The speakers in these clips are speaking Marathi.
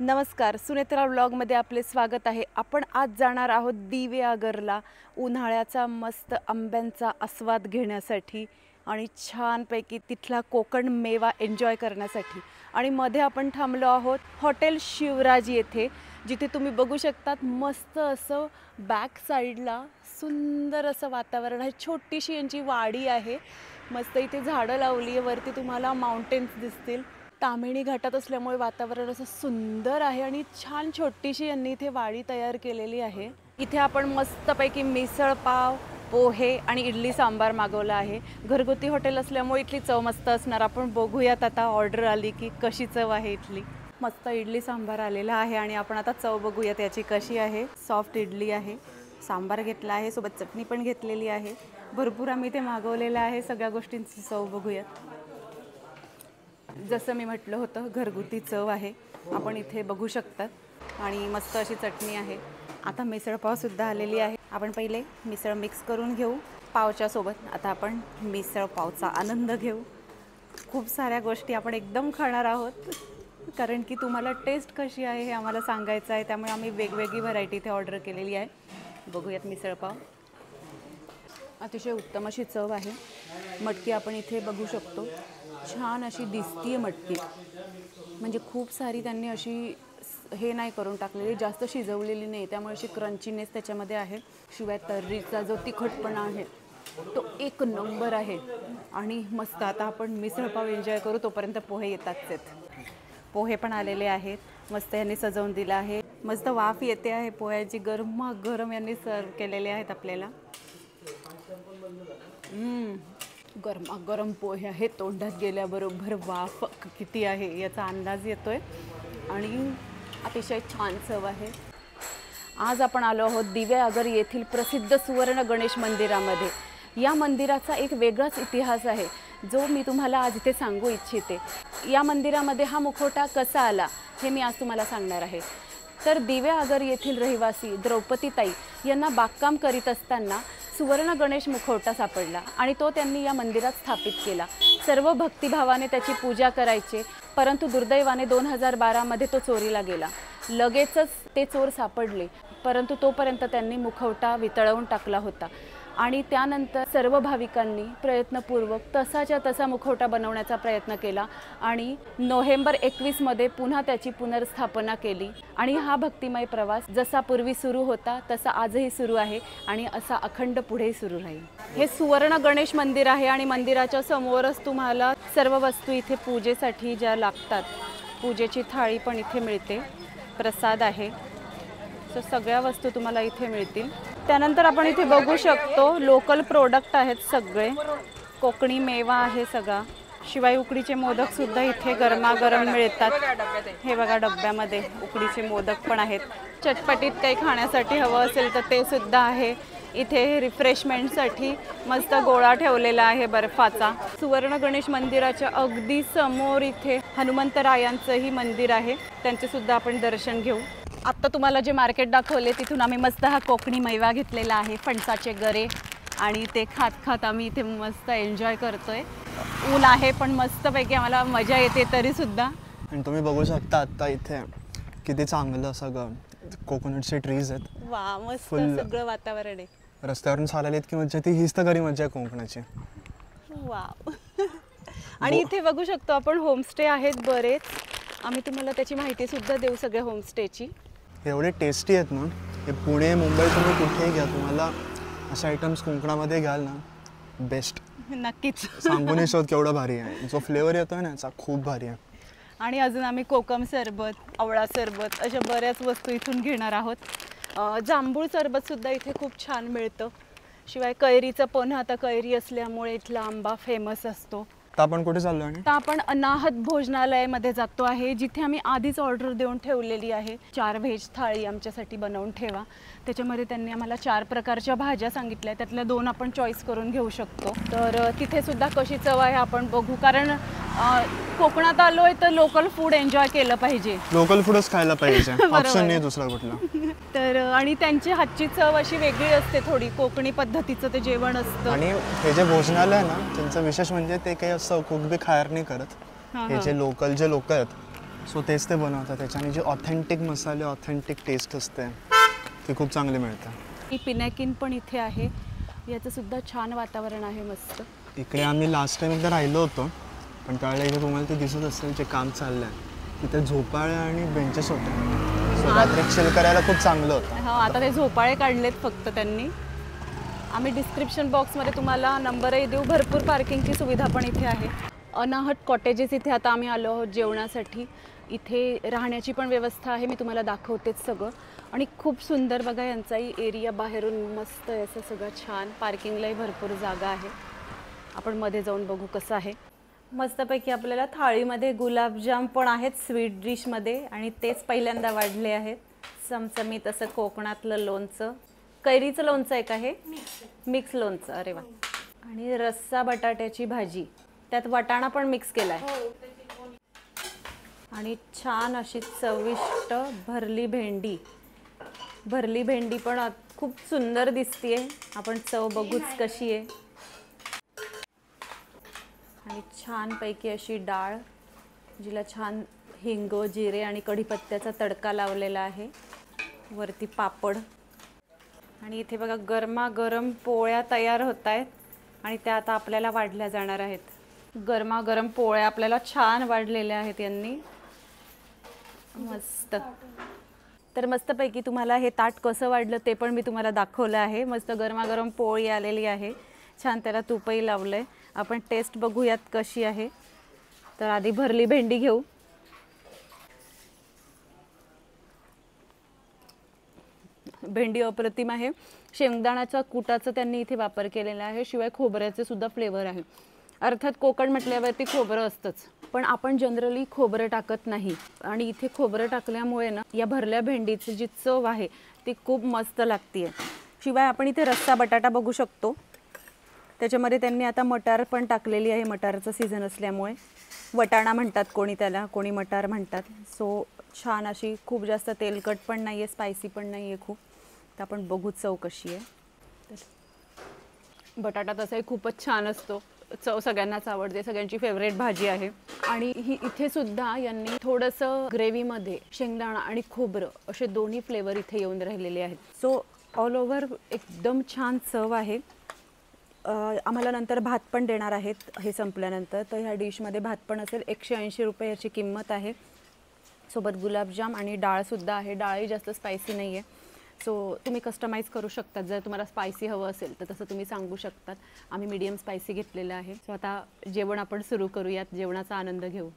नमस्कार, सुनेत्रा व्लॉगमध्ये आपले स्वागत आहे। आपण आज जाणार आहोत दिवेआगरला उन्हाळ्याचा मस्त आंब्यांचा आस्वाद घेण्यासाठी आणि छानपैकी तिथला कोकण मेवा एन्जॉय करण्यासाठी। आणि मध्ये आपण थांबलो आहोत हॉटेल शिवराज येथे, जिथे तुम्ही बघू शकतात मस्त असं बॅक साईडला सुंदर असं वातावरण आहे। छोटीशी यांची वाडी आहे, मस्त इथे झाडं लावली आहे, वरती तुम्हाला माउंटेन्स दिसतील। तामिणी घाटात असल्यामुळे वातावरण असं सुंदर आहे आणि छान छोटीशी यांनी इथे वाडी तयार केलेली आहे। इथे आपण मस्तपैकी मिसळ पाव, पोहे आणि इडली सांबार मागवला आहे। घरगुती हॉटेल असल्यामुळे इथली चव मस्त असणार। आपण बघूयात आता ऑर्डर आली की कशी चव आहे इथली। मस्त इडली सांबार आलेला आहे आणि आपण आता चव बघूयात याची कशी आहे। सॉफ्ट इडली आहे, सांबार घेतला आहे, सोबत चटणी पण घेतलेली आहे। भरपूर आम्ही इथे मागवलेलं आहे। सगळ्या गोष्टींची चव बघूयात। जसं मी म्हटलं होतं घरगुती चव आहे, आपण इथे बघू शकतात। आणि मस्त अशी चटणी आहे। आता मिसळ पाव सुद्धा आलेली आहे। आपण पहिले मिसळ मिक्स करून घेऊ पावच्या सोबत। आता आपण मिसळ पावचा आनंद घेऊ। खूप साऱ्या गोष्टी आपण एकदम खाणार आहोत, कारण की तुम्हाला टेस्ट कशी आहे हे आम्हाला सांगायचं आहे। त्यामुळे आम्ही वेगवेगळी व्हरायटी इथे ऑर्डर केलेली आहे। बघूयात मिसळ पाव। अतिशय उत्तम अशी चव आहे। मटकी आपण इथे बघू शकतो, छान अशी दिसतीये मटकी। म्हणजे खूप सारी त्यांनी अशी हे नाही करून टाकलेली, जास्त शिजवलेली नाही, त्यामुळे अशी क्रंचीनेस त्याच्यामध्ये आहे। शिवाय तर्रीचा जो तिखटपणा आहे तो एक नंबर आहे। आणि मस्त आता आपण मिसळ पाव एन्जॉय करू, तोपर्यंत पोहे येतातच आहेत। पोहे पण आलेले आहेत, मस्त यांनी सजवून दिलं आहे। मस्त वाफ येते आहे पोह्याची, गरम यांनी सर्व केलेले आहेत आपल्याला। गरम पोहे आहे, तोंडात गेल्याबरोबर वाफ किती आहे याचा अंदाज येतोय आणि अतिशय छान चव आहे। आज आपण आलो आहोत दिवेआगर येथील प्रसिद्ध सुवर्ण गणेश मंदिरामध्ये। या मंदिराचा एक वेगळाच इतिहास आहे, जो मी तुम्हाला आज इथे सांगू इच्छिते। या मंदिरामध्ये हा मुखवटा कसा आला हे मी आज तुम्हाला सांगणार आहे। तर दिवेआगर येथील रहिवासी द्रौपदीताई यांना बागकाम करीत असताना सुवर्ण गणेश मुखवटा सापडला आणि तो त्यांनी या मंदिरात स्थापित केला। सर्व भक्तिभावाने त्याची पूजा करायचे, परंतु दुर्दैवाने 2012 मध्ये तो चोरीला गेला। लगेचच ते चोर सापडले, परंतु तोपर्यंत त्यांनी मुखवटा वितळवून टाकला होता। आणि त्यानंतर सर्व भाविकांनी प्रयत्नपूर्वक तसाच्या तसा मुखवटा बनवण्याचा प्रयत्न केला आणि नोव्हेंबर 21 मध्ये पुन्हा त्याची पुनर्स्थापना केली। आणि हा भक्तिमय प्रवास जसा पूर्वी सुरू होता तसा आजही सुरू आहे आणि असा अखंड पुढे सुरू राहील। हे सुवर्ण गणेश मंदिर आहे आणि मंदिराच्या समोरच तुम्हाला सर्व वस्तू इथे पूजेसाठी ज्या लागतात, पूजेची थाळी पण इथे मिळते, प्रसाद आहे, सो सगळ्या वस्तू तुम्हाला इथे मिळतील। त्यानंतर आपण इथे बघू शकतो लोकल प्रोडक्ट आहेत सगळे, कोकणी मेवा आहे सगळा। शिवाय उकडीचे मोदक सुद्धा इथे गरमागरम मिळतात। हे बघा डब्यामध्ये उकडीचे मोदक पण आहेत। चटपटीत काही खाण्यासाठी हवं असेल तर ते सुद्धा आहे इथे। रिफ्रेशमेंटसाठी मस्त गोळा ठेवलेला आहे बर्फाचा। सुवर्ण गणेश मंदिराच्या अगदी समोर इथे हनुमंतरायांचंही मंदिर आहे, त्यांचे सुद्धा आपण दर्शन घेऊ। आत्ता तुम्हाला जे मार्केट दाखवले तिथून आम्ही मस्त हा कोकणी मेवा घेतलेला आहे, फणसाचे गरे, आणि ते खात खात आम्ही इथे मस्त एन्जॉय करतोय। ऊन आहे पण मस्तपैकी आम्हाला मजा येते तरी सुद्धा। आणि तुम्ही बघू शकता आता इथे किती चांगलं सगळं कोकोनटचे ट्रीज आहेत। वा, मस्त सगळं वातावरण आहे। रस्त्यावरून चालायला इतकी मजा येते, हीच तर खरी मजा आहे कोकणाची। वाव। आणि इथे बघू शकतो आपण होमस्टे आहेत बरेच, आम्ही तुम्हाला त्याची माहिती सुद्धा देऊ सगळ्या होमस्टेची। एवढे टेस्टी आहेत ना, हे पुणे मुंबई तुम्ही कुठेही घ्या, तुम्हाला अशा आयटम्स कोकणामध्ये घ्याल ना, बेस्ट नक्कीच। सांगू नाही शकत केवढा भारी आहे, जो फ्लेवर येतोय ना याचा खूप भारी आहे। आणि अजून आम्ही कोकम सरबत, आवळा सरबत अशा बऱ्याच वस्तू इथून घेणार आहोत। जांभूळ सरबत सुद्धा इथे खूप छान मिळतं। शिवाय कैरीचं पण, आता कैरी असल्यामुळे इथला आंबा फेमस असतो। तर आपण कुठे चाललो आहे? तर आपण अनाहत भोजनालयामध्ये जातो आहे, जिथे आम्ही आधीच ऑर्डर देऊन ठेवलेली आहे। 4 व्हेज थाळी आमच्यासाठी बनवून ठेवा। त्याच्यामध्ये त्यांनी आम्हाला 4 प्रकारच्या भाज्या सांगितल्या, त्यातल्या 2 आपण चॉईस करून घेऊ शकतो। तर तिथे सुद्धा कशी चव आहे आपण बघू, कारण कोकणात आलोय तर लोकल फूड एन्जॉय केलं पाहिजे। लोकल फूडच खायला पाहिजे, ऑप्शन नाही दुसरा कुठला। तर आणि त्यांची हातची चव अशी वेगळी असते, थोडी कोकणी पद्धतीचं ते जेवण असतं। आणि हे जे भोजनालय आहे ना, त्यांचं विशेष म्हणजे ते काही असं कुक बी खायर नाही करत। हे जे लोकल आहेत सो तेच ते बनवतात. त्याच्याने जे ऑथेंटिक मसाले, ऑथेंटिक टेस्ट असते ती खूप चांगली मिळते. ही पिनॅकिन पण इथे आहे. याचं सुद्धा छान वातावरण आहे, मस्त. इकडे आम्ही लास्ट टाइम एकदा राहिलो होतो, पण त्यावेळेला इथे तुम्हाला ते दिसत असेल जे काम चाललं आहे तिथे झोपाळे आणि बेंचेस होते. सो रात्री चिल करायला खूप चांगलं होतं. हो, आता ते झोपाळे काढलेत फक्त त्यांनी. आम्ही डिस्क्रिप्शन बॉक्समध्ये तुम्हाला नंबरही देऊ. भरपूर पार्किंगची सुविधा पण इथे आहे. अनाहत कॉटेजेस इथे आता आम्ही आलो आहोत जेवणासाठी. इथे राहण्याची पण व्यवस्था आहे, मी तुम्हाला दाखवतेच सगळं. आणि खूप सुंदर बघा यांचाही एरिया, बाहेरून मस्त असं सगळं छान. पार्किंगलाही भरपूर जागा आहे. आपण मध्ये जाऊन बघू कसं आहे. मस्तपैकी आपल्याला थाळीमध्ये गुलाबजाम पण आहेत स्वीट डिशमध्ये, आणि तेच पहिल्यांदा वाढले आहेत. चमचमीत असं कोकणातलं लोणचं, कैरीचं लोणचं आहे का हे? मिक्स लोणचं. अरे वा. आणि रस्सा बटाट्याची भाजी, त्यात वाटाणा पण मिक्स केला आहे. आणि छान अशी चविष्ट भरली भेंडी. भरली भेंडी पण खूप सुंदर दिसतीये. आपण चव बघूच कशी आहे. आणि छानपैकी अशी डाळ, जिला छान हिंग, जिरे आणि कढीपत्त्याचा तडका लावलेला आहे. वरती पापड. आणि इथे बघा गरमागरम पोळ्या तयार होत आहेत आणि त्या आता आपल्याला वाढल्या जाणार आहेत. गरमागरम पोळ्या आपल्याला छान वाढलेल्या आहेत यांनी. मस्त. तर मस्तपैकी तुम्हाला हे ताट कसं वाढलं ते पण मी तुम्हाला दाखवलं आहे. मस्त गरमागरम पोळी आलेली आहे, छान त्याला तूपही लावलं आहे. आपण टेस्ट बघूयात कशी आहे. तर आधी भरली भेंडी घेऊ. भेंडी अप्रतिम आहे. शेंगदाण्याचा कुटाचा त्यांनी इथे वापर केलेला आहे, शिवाय खोबऱ्याचे सुद्धा फ्लेवर आहे. अर्थात कोकण म्हटल्यावरती खोबरं असतंच, पण आपण जनरली खोबरं टाकत नाही. आणि इथे खोबरं टाकल्यामुळे ना या भरल्या भेंडीची जी चव आहे ती खूप मस्त लागते. शिवाय आपण इथे रस्सा बटाटा बघू शकतो. त्याच्यामध्ये त्यांनी आता मटार पण टाकलेली आहे, मटारचं सीझन असल्यामुळे. वटाणा म्हणतात कोणी त्याला, कोणी मटार म्हणतात. सो छान अशी, खूप जास्त तेलकट पण नाही आहे, स्पायसी पण नाही आहे खूप. तर आपण बघू चव कशी आहे. बटाटा तसाही खूपच छान असतो, चव सगळ्यांनाच आवडते, सगळ्यांची फेवरेट भाजी आहे. आणि ही इथे सुद्धा यांनी थोडंसं ग्रेव्हीमध्ये शेंगदाणा आणि खोबरं असे दोन्ही फ्लेवर इथे येऊन राहिलेले आहेत. सो ऑल ओव्हर एकदम छान चव आहे. आम्हाला नंतर भात पण देणार आहेत हे संपल्यानंतर. तर ह्या डिशमध्ये भात पण असेल. 180 रुपये याची किंमत आहे. सोबत गुलाबजाम आणि डाळसुद्धा आहे. डाळही जास्त स्पायसी नाही आहे. सो तुम्ही कस्टमाइज करू शकतात. जर तुम्हाला स्पायसी हवं असेल तर तसं तुम्ही सांगू शकतात. आम्ही मीडियम स्पायसी घेतलेलं आहे. सो आता जेवण आपण सुरू करूयात, जेवणाचा आनंद घेऊ.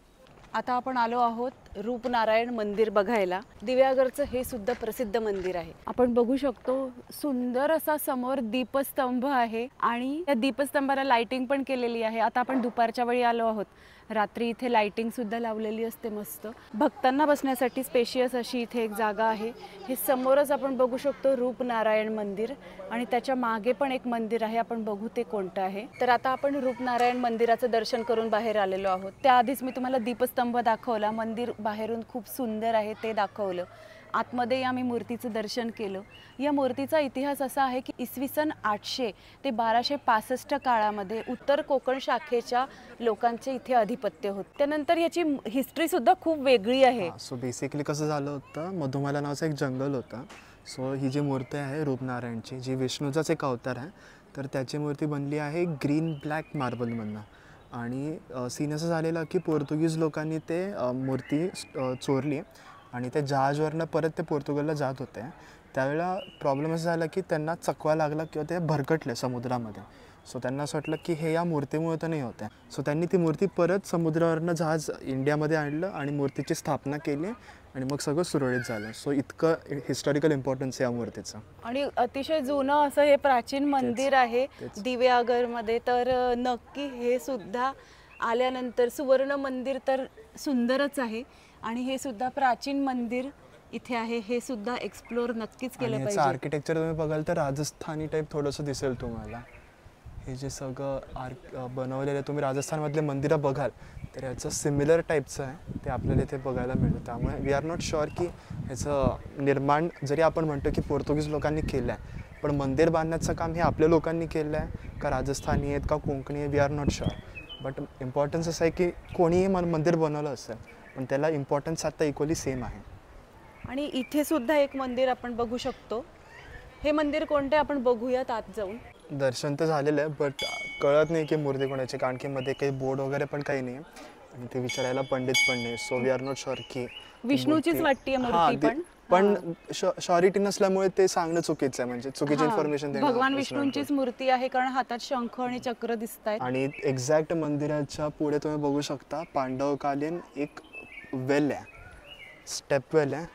आता आपण आलो आहोत रूपनारायण मंदिर बघायला. दिव्यागरचं हे सुद्धा प्रसिद्ध मंदिर आहे. आपण बघू शकतो सुंदर असा समोर दीपस्तंभ आहे आणि या दीपस्तंभाला लाइटिंग पण केलेली आहे. आता आपण दुपारच्या वेळी आलो आहोत. रात्री इथे लाइटिंग सुद्धा लावलेली असते मस्त. भक्तांना बसण्यासाठी स्पेशियस अशी इथे एक जागा आहे. हे समोरच आपण बघू शकतो रूपनारायण मंदिर, आणि त्याच्या मागे पण एक मंदिर आहे. आपण बघू ते कोणतं आहे. तर आता आपण रूपनारायण मंदिराचं दर्शन करून बाहेर आलेलो आहोत. त्याआधीच मी तुम्हाला दीपस्तंभ दाखवला. मंदिर बाहेरून खूप सुंदर आहे ते दाखवलं. आतमध्ये आम्ही मूर्तीचं दर्शन केलं. या मूर्तीचा इतिहास असा आहे की इसवी सन 800 ते 1265 काळामध्ये उत्तर कोकण शाखेच्या लोकांचे इथे अधिपत्य होते. त्यानंतर याची हिस्ट्रीसुद्धा खूप वेगळी आहे. सो बेसिकली कसं झालं होतं, मधुमाला नावाचं एक जंगल होतं. सो ही जी मूर्ती आहे रूपनारायणची, जी विष्णूचाच एक अवतार आहे, तर त्याची मूर्ती बनली आहे ग्रीन ब्लॅक मार्बलमधनं. आणि सीन असं झालेलं की पोर्तुगीज लोकांनी ते मूर्ती चोरली आणि ते जहाजवरनं परत ते पोर्तुगलला जात होते. त्यावेळेला प्रॉब्लेम असं झाला की त्यांना चकवा लागला किंवा ते भरकटले समुद्रामध्ये. सो त्यांना असं वाटलं की हे या मूर्तीमुळे तर नाही होते. सो त्यांनी ती मूर्ती परत समुद्रावरनं जहाज इंडियामध्ये आणलं आणि मूर्तीची स्थापना केली आणि मग सगळं सुरळीत झालं. सो इतकं हिस्टॉरिकल इम्पॉर्टन्स आहे या मूर्तीचं. आणि अतिशय जुनं असं हे प्राचीन मंदिर आहे दिव्यागरमध्ये. तर नक्की हे सुद्धा आल्यानंतर, सुवर्ण मंदिर तर सुंदरच आहे आणि हे सुद्धा प्राचीन मंदिर इथे आहे, हे सुद्धा एक्सप्लोर नक्कीच केलं पाहिजे. आर्किटेक्चर तुम्ही बघाल तर राजस्थानी टाईप थोडंसं दिसेल तुम्हाला. हे जे सगळं बनवलेलं आहे, तुम्ही राजस्थानमधले मंदिरं बघाल तर याचं सिमिलर टाईपचं आहे, ते आपल्याला इथे बघायला मिळतं. त्यामुळे वी आर नॉट शुअर की ह्याचं निर्माण जरी आपण म्हणतो की पोर्तुगीज लोकांनी केलं आहे, पण मंदिर बांधण्याचं काम हे आपल्या लोकांनी केलं आहे का राजस्थानी आहेत का कोकणी आहे, we are not sure. But importance असं आहे की कोणीही मंदिर बनवलं असेल पण त्याला इम्पॉर्टन्स आता इक्वली सेम आहे. आणि इथे सुद्धा एक मंदिर आपण बघू शकतो. हे मंदिर कोणते आपण बघूयात आत जाऊन. दर्शन तर झालेलं आहे बट कळत नाही की मूर्ती कोणाची, कारण की मध्ये काही बोर्ड वगैरे पण काही नाही आणि ते विचारायला पंडित पण नाही. So we are not sure की विष्णूचीच वाटते मूर्ती. पण शॉरिटी नसल्यामुळे ते सांगणं चुकीचं आहे, म्हणजे चुकीची इन्फॉर्मेशन देणं. भगवान विष्णूंचीच मूर्ती आहे कारण हातात शंख आणि चक्र दिसत आहेत. आणि एक्झॅक्ट मंदिराच्या पुढे तुम्ही बघू शकता पांडवकालीन एक वेल आहे, स्टेप वेल आहे.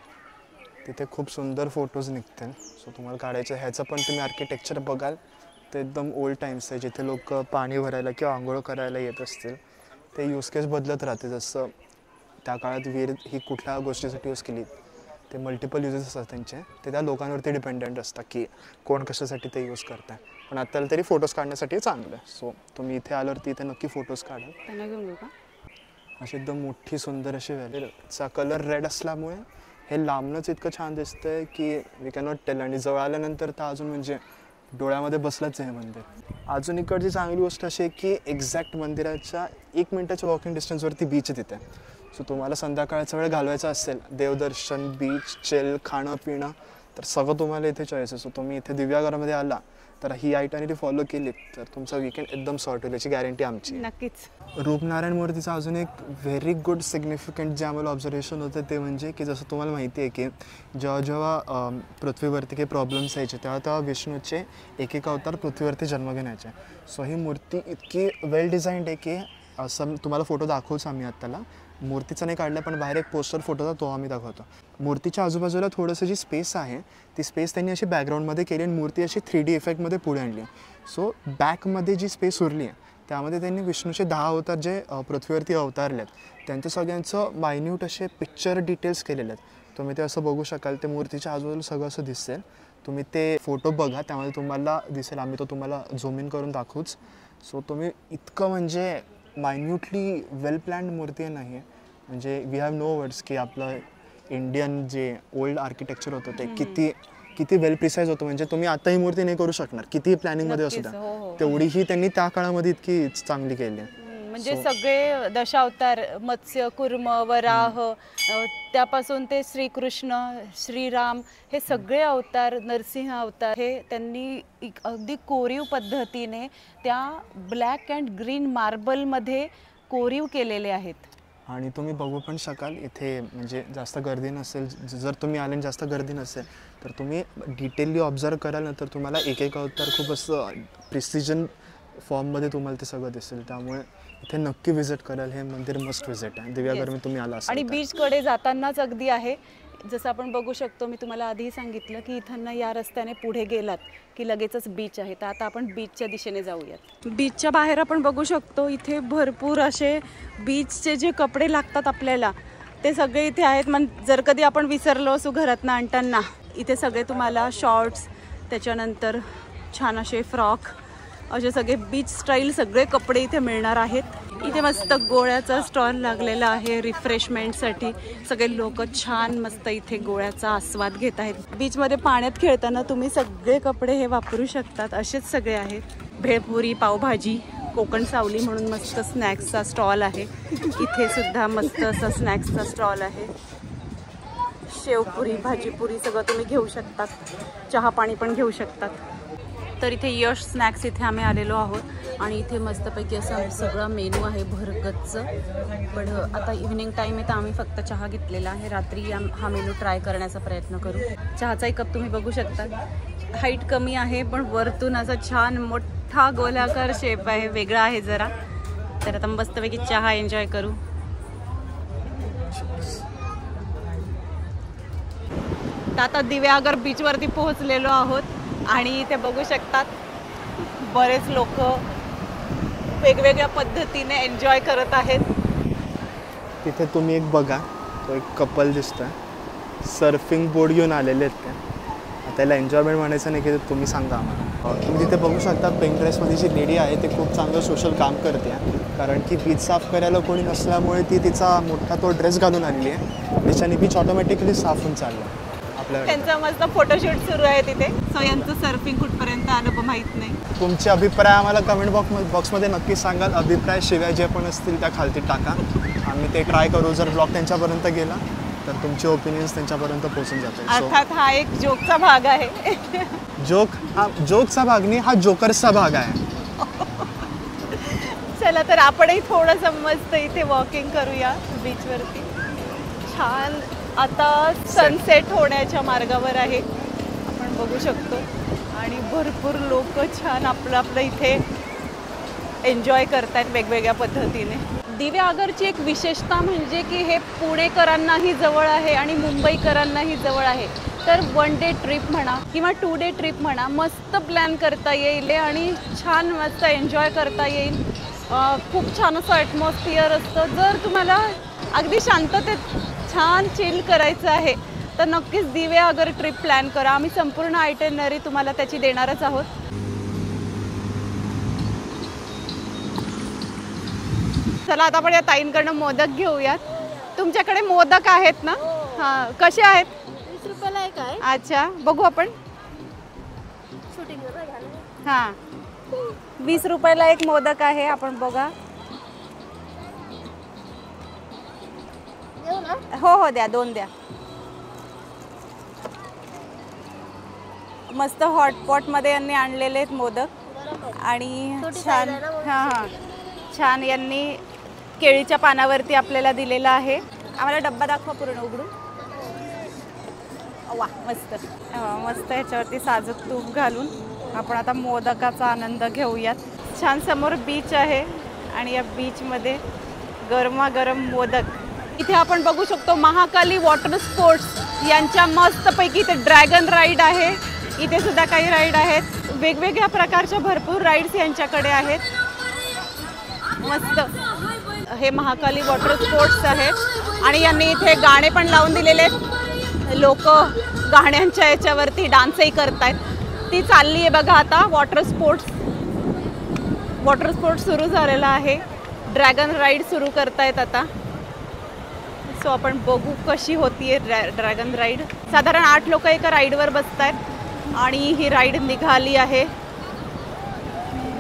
तिथे खूप सुंदर फोटोज निघतील. सो तुम्हाला काढायचं ह्याचं पण तुम्ही आर्किटेक्चर बघाल ते एकदम ओल्ड टाइम्स आहे. जिथे लोक पाणी भरायला किंवा आंघोळ करायला येत असतील ते यूज केस बदलत राहते. जसं त्या काळात विहीर ही कुठल्या गोष्टीसाठी यूज केली, ते मल्टिपल युजेस असतात त्यांचे, ते त्या लोकांवरती डिपेंडंट असतात की कोण कशासाठी ते यूज करत आहे. पण आत्ताला तरी फोटोज काढण्यासाठी चांगलं आहे. सो तुम्ही इथे आल्यावरती इथे नक्की फोटोज काढा. त्यांना घेऊन येऊ का? अशी एकदम मोठी सुंदर अशी व्हॅलीचा कलर रेड असल्यामुळे हे लांबनंच इतकं छान दिसतंय की वी कॅनॉट टेल. आणि जवळ आल्यानंतर तर अजून म्हणजे डोळ्यामध्ये बसलंच आहे हे मंदिर. अजून इकडची चांगली गोष्ट अशी आहे की एक्झॅक्ट मंदिराच्या 1 मिनिटाच्या वॉकिंग डिस्टन्सवरती बीच आहे तिथे. सो तुम्हाला संध्याकाळचा वेळ घालवायचा असेल, देवदर्शन, बीच, चिल, खाणं पिणं, तर सगळं तुम्हाला इथे चॉईस आहे. सो तुम्ही इथे दिव्यागरामध्ये आला तर ही आयटनरी फॉलो केली तर तुमचा वीकेंड एकदम सॉर्ट होईल, याची गॅरंटी आमची. नक्कीच. रूपनारायण मूर्तीचं अजून एक व्हेरी गुड सिग्निफिकंट जे आम्हाला ऑब्झर्वेशन होतं ते म्हणजे की जसं तुम्हाला माहिती आहे की जेव्हा जेव्हा पृथ्वीवरती काही प्रॉब्लेम्स यायचे तेव्हा तेव्हा विष्णूचे एक अवतार पृथ्वीवरती जन्म घेण्याचे. सो ही मूर्ती इतकी वेल डिझाईन्ड आहे की असं तुम्हाला फोटो दाखवूच आम्ही आत्ताला. मूर्तीचा नाही काढला पण बाहेर एक पोस्टर फोटो होता तो आम्ही दाखवतो. मूर्तीच्या आजूबाजूला थोडंसं जी स्पेस आहे ती स्पेस त्यांनी अशी बॅकग्राऊंडमध्ये केली आणि मूर्ती अशी 3D इफेक्टमध्ये पुढे आणली. सो बॅकमध्ये जी स्पेस उरली आहे त्यामध्ये त्यांनी विष्णूचे 10 अवतार जे पृथ्वीवरती अवतारले आहेत त्यांचं सगळ्यांचं मायन्यूट असे पिक्चर डिटेल्स केलेले आहेत. तुम्ही ते असं बघू शकाल. ते मूर्तीच्या आजूबाजूला सगळं असं दिसेल. तुम्ही ते फोटो बघा, त्यामध्ये तुम्हाला दिसेल. आम्ही तो तुम्हाला झूम इन करून दाखवूच. सो तुम्ही इतकं म्हणजे मायन्यूटली वेल प्लॅन्ड मूर्ती नाही आहे, म्हणजे वी हॅव नो वर्ड्स की आपलं इंडियन जे ओल्ड आर्किटेक्चर होतं ते किती वेल प्रिसाईज होतं. म्हणजे तुम्ही आता ही मूर्ती नाही करू शकणार कितीही प्लॅनिंगमध्ये असू द्या, तेवढीही त्यांनी त्या काळामध्ये इतकी चांगली केली आहे. म्हणजे सगळे दशावतार, मत्स्य, कुर्म, वराह, त्यापासून ते श्रीकृष्ण, श्रीराम, हे सगळे अवतार, नरसिंह अवतार, हे त्यांनी अगदी कोरीव पद्धतीने त्या ब्लॅक अँड ग्रीन मार्बलमध्ये कोरीव केलेले आहेत. आणि तुम्ही बघू पण शकाल इथे म्हणजे जास्त गर्दी नसेल. जर तुम्ही आले जास्त गर्दी नसेल तर तुम्ही डिटेलली ऑब्झर्व कराल ना तर तुम्हाला एक अवतार खूप असं प्रिसिजन फॉर्ममध्ये तुम्हाला ते सगळं दिसेल. त्यामुळे इथे नक्की व्हिजिट कराल. हे मंदिर मस्ट व्हिजिट आहे दिव्यागरमध्ये तुम्ही आला असाल. आणि बीचकडे जातानाच अगदी आहे. जसं आपण बघू शकतो, मी तुम्हाला आधी सांगितलं की इथं या रस्त्याने पुढे गेलात की लगेचच बीच आहे. तर आता आपण बीचच्या दिशेने जाऊयात. बीचच्या बाहेर आपण बघू शकतो इथे भरपूर असे बीचचे जे कपडे लागतात आपल्याला ते सगळे इथे आहेत. जर कधी आपण विसरलो असू घरातनं आणताना, इथे सगळे तुम्हाला शॉर्ट्स, त्याच्यानंतर छान असे फ्रॉक, असे सगळे बीच स्टाईल सगळे कपडे इथे मिळणार आहेत. इथे मस्त गोळ्याचा स्टॉल लागलेला आहे रिफ्रेशमेंटसाठी. सगळे लोक छान मस्त इथे गोळ्याचा आस्वाद घेत आहेत. बीचमध्ये पाण्यात खेळताना तुम्ही सगळे कपडे हे वापरू शकतात, असेच सगळे आहेत. भेळपुरी, पावभाजी, कोकण सावली म्हणून मस्त स्नॅक्सचा स्टॉल आहे. इथे सुद्धा मस्त असा स्नॅक्सचा स्टॉल आहे. शेवपुरी, भाजीपुरी सगळं तुम्ही घेऊ शकतात. चहा पाणी पण घेऊ शकतात. तर इथे यश स्नॅक्स इथे आम्ही आलेलो आहोत आणि इथे मस्तपैकी असं सगळं मेनू आहे भरगच्च. पण आता इव्हनिंग टाईम आहे तर आम्ही फक्त चहा घेतलेला आहे. रात्री हा मेनू ट्राय करण्याचा प्रयत्न करू. चहाचा एक कप तुम्ही बघू शकता. हाईट कमी आहे पण वरतून असा छान मोठा गोलाकार शेप आहे, वेगळा आहे जरा. तर आता मस्तपैकी चहा एन्जॉय करू. आता दिव्यागर बीचवरती पोहोचलेलो आहोत आणि इथे बघू शकतात बरेच लोक वेगवेगळ्या पद्धतीने एन्जॉय करत आहेत. तिथे तुम्ही एक बघा, तो एक कपल दिसतोय, सर्फिंग बोर्ड घेऊन आलेले आहेत ते. त्याला एन्जॉयमेंट म्हणायचं नाही की तुम्ही सांगा आम्हाला. तुम्ही तिथे बघू शकता पिंक ड्रेसमध्ये जी लेडी आहे ते खूप चांगलं सोशल काम करते, कारण की बीच साफ करायला कोणी नसल्यामुळे ती तिचा मोठा तो ड्रेस घालून आलेली आहे. त्याच्याने बीच ऑटोमॅटिकली साफ होऊन चाललं. आपल्याकडे. त्यांचा मस्त फोटोशूट सुरू आहे तिथे. सो यांचं सर्फिंग कुठपर्यंत आलं माहीत नाही. तुमचे अभिप्राय आम्हाला कमेंट बॉक्समध्ये नक्की सांगाल. अभिप्राय शिवाय जे पण असतील त्या खालती टाका, आम्ही ते ट्राय करू. जर ब्लॉग त्यांच्यापर्यंत गेला तर तुमचे ओपिनियन्स त्यांच्यापर्यंत पोहोचून जातील. अर्थात हा एक जोकचा भाग आहे. जोकचा भाग नाही, हा जोकर्सचा भाग आहे. चला तर आपणही थोडंसं मस्त इथे वॉकिंग करूया बीचवरती. छान आता सनसेट होण्याच्या मार्गावर आहे, आपण बघू शकतो. आणि भरपूर लोक छान आपलं इथे एन्जॉय करतात वेगवेगळ्या पद्धतीने. दिव्यागरची एक विशेषता म्हणजे की हे पुणेकरांनाही जवळ आहे आणि मुंबईकरांनाही जवळ आहे. तर 1 डे ट्रिप म्हणा किंवा 2 डे ट्रिप म्हणा, मस्त प्लॅन करता येईल आणि छान मस्त एन्जॉय करता येईल. खूप छान असं ॲटमॉस्फिअर असतं. जर तुम्हाला अगदी शांततेत छान चिल करायचं आहे तर नक्कीच दिव्यागर ट्रिप प्लॅन करा. आम्ही संपूर्ण आयटिनरी तुम्हाला त्याची देणारच आहोत. चला आता आपण या ताईंकडनं मोदक घेऊयात. तुमच्याकडे मोदक आहेत ना? हां, कसे आहेत? 20 रुपयाला एक आहे. अच्छा, बघू आपण. हां, 20 रुपयाला एक मोदक आहे. आपण बघा. देऊ ना? हो हो, द्या, 2 द्या. मस्त हॉटपॉटमध्ये यांनी आणलेले आहेत मोदक आणि छोटी छान. size आहे ना म्हणून. हां हां, छान यांनी केळीच्या पानावरती आपल्याला दिलेला आहे. आम्हाला डब्बा दाखवा पूर्ण उघडून. वा, मस्त मस्त ह्याच्यावरती साजूक तूप घालून आपण आता मोदकाचा आनंद घेऊयात. छान समोर बीच आहे आणि या बीचमध्ये गरमागरम मोदक. इथे आपण बघू शकतो महाकाली वॉटर स्पोर्ट्स यांच्या मस्तपैकी इथे ड्रॅगन राईड आहे. इथे सुद्धा काही राईड आहेत. वेगवेगळ्या प्रकारच्या भरपूर राईड्स यांच्याकडे आहेत. मस्त हे महाकाली वॉटर स्पोर्ट्स आहेत आणि यांनी इथे गाणे पण लावून दिलेले आहेत. लोक गाण्यांच्या याच्यावरती डान्सही करतायत. ती चालली आहे बघा आता. वॉटर स्पोर्ट्स सुरू झालेला आहे. ड्रॅगन राईड सुरू करतायत आता. सो आपण बघू कशी होतीये ड्रॅगन राईड. साधारण 8 लोक एका राईडवर बसत आहेत आणि ही राईड निघाली आहे.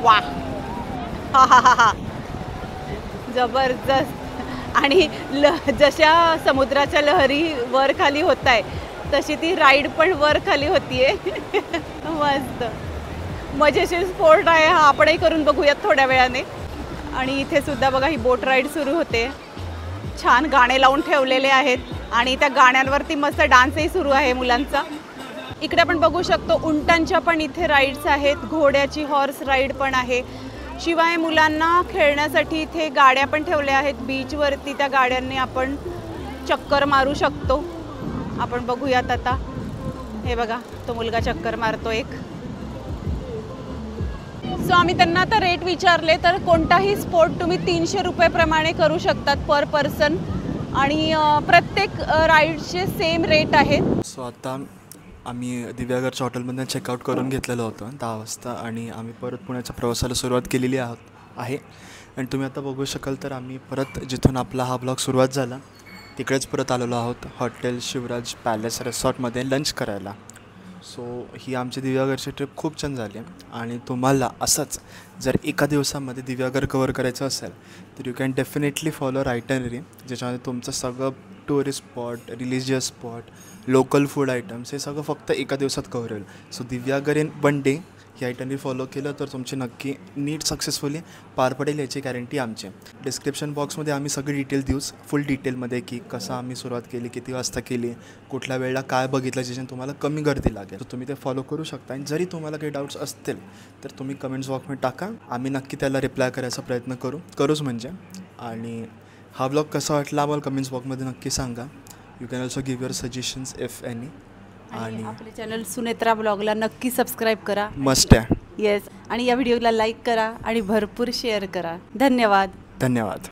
वा, हा हा हा हा, जबरदस्त. आणि जशा समुद्राच्या लहरी वर खाली होत आहे तशी ती राईड पण वर खाली होतीये. मस्त मजेशीर स्पोर्ट आहे हा. आपणही करून बघूयात थोड्या वेळाने. आणि इथे सुद्धा बघा ही बोट राईड सुरू होते. छान गाणे लावून ठेवलेले आहेत आणि त्या गाण्यांवरती मस्त डान्सही सुरू आहे मुलांचा. इकडे आपण बघू शकतो उंटांच्या पण इथे राईड्स आहेत. घोड्याची हॉर्स राईड पण आहे. शिवाय मुलांना खेळण्यासाठी इथे गाड्या पण ठेवल्या आहेत बीचवरती. त्या गाड्यांनी आपण चक्कर मारू शकतो. आपण बघूयात आता. हे बघा, तो मुलगा चक्कर मारतो एक. सो आम्ही त्यांना आता रेट विचारले तर कोणताही स्पोर्ट तुम्ही 300 रुपये प्रमाणे करू शकतात पर पर्सन आणि प्रत्येक राईडचे सेम रेट आहेत. सो आता आम्ही दिव्यागरच्या हॉटेलमधून चेकआउट करून घेतलेलं होतं 10 वाजता आणि आम्ही परत पुण्याच्या प्रवासाला सुरुवात केलेली आहे. आणि तुम्ही आता बघू शकाल तर आम्ही परत जिथून आपला हा ब्लॉग सुरुवात झाला तिकडेच परत आलेलो आहोत. हॉटेल शिवराज पॅलेस रिसॉर्टमध्ये लंच करायला. सो ही आमची दिव्यागरची ट्रिप खूप छान झाली. आणि तुम्हाला असंच जर एका दिवसामध्ये दिव्यागर कवर करायचं असेल तर you can definitely follow itinerary, ज्याच्यामध्ये तुमचं सगळं tourist spot, religious spot, local food items हे सगळं फक्त एका दिवसात कव्हर होईल. So Diveagar in 1 day he itinerary follow केलं तर तुमची नक्की नीट सक्सेसफुली पार पडेल याची गॅरंटी आमची. डिस्क्रिप्शन बॉक्समध्ये आम्ही सगळी डिटेल देऊच फुल डिटेलमध्ये की कसं आम्ही सुरुवात केली, किती वाजता केली, कुठल्या वेळेला काय बघितलं, ज्याच्याने तुम्हाला कमी गर्दी लागेल. तर तुम्ही ते फॉलो करू शकता. आणि जरी तुम्हाला काही डाऊट्स असतील तर तुम्ही कमेंट्स बॉक्समध्ये टाका. आम्ही नक्की त्याला रिप्लाय करायचा प्रयत्न करूच म्हणजे. आणि हा ब्लॉग कसा वाटला आम्हाला कमेंट्स बॉक्समध्ये नक्की सांगा. You can also give your suggestions if any. आणि आपले चॅनल सुनेत्रा ब्लॉगला नक्की सबस्क्राईब करा. मस्ट आहे. येस. आणि या व्हिडिओला लाईक करा आणि भरपूर शेअर करा. धन्यवाद.